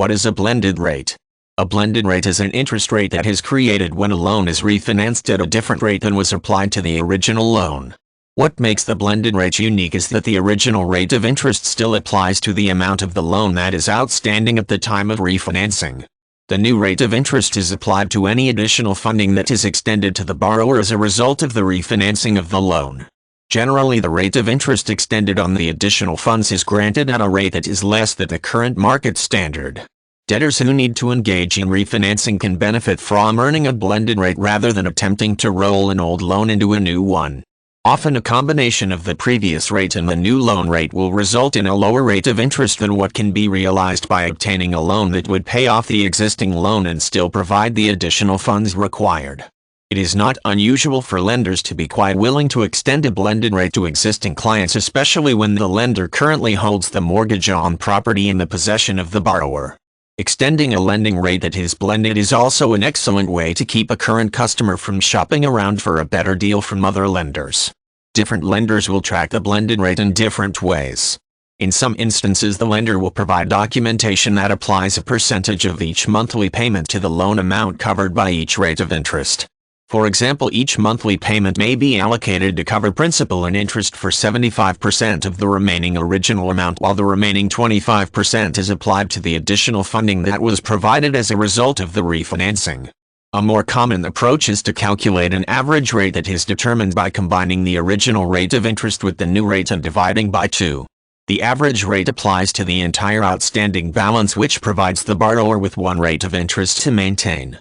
What is a blended rate? A blended rate is an interest rate that is created when a loan is refinanced at a different rate than was applied to the original loan. What makes the blended rate unique is that the original rate of interest still applies to the amount of the loan that is outstanding at the time of refinancing. The new rate of interest is applied to any additional funding that is extended to the borrower as a result of the refinancing of the loan. Generally, the rate of interest extended on the additional funds is granted at a rate that is less than the current market standard. Debtors who need to engage in refinancing can benefit from earning a blended rate rather than attempting to roll an old loan into a new one. Often a combination of the previous rate and the new loan rate will result in a lower rate of interest than what can be realized by obtaining a loan that would pay off the existing loan and still provide the additional funds required. It is not unusual for lenders to be quite willing to extend a blended rate to existing clients, especially when the lender currently holds the mortgage on property in the possession of the borrower. Extending a lending rate that is blended is also an excellent way to keep a current customer from shopping around for a better deal from other lenders. Different lenders will track the blended rate in different ways. In some instances, the lender will provide documentation that applies a percentage of each monthly payment to the loan amount covered by each rate of interest. For example, each monthly payment may be allocated to cover principal and interest for 75% of the remaining original amount, while the remaining 25% is applied to the additional funding that was provided as a result of the refinancing. A more common approach is to calculate an average rate that is determined by combining the original rate of interest with the new rate and dividing by 2. The average rate applies to the entire outstanding balance, which provides the borrower with one rate of interest to maintain.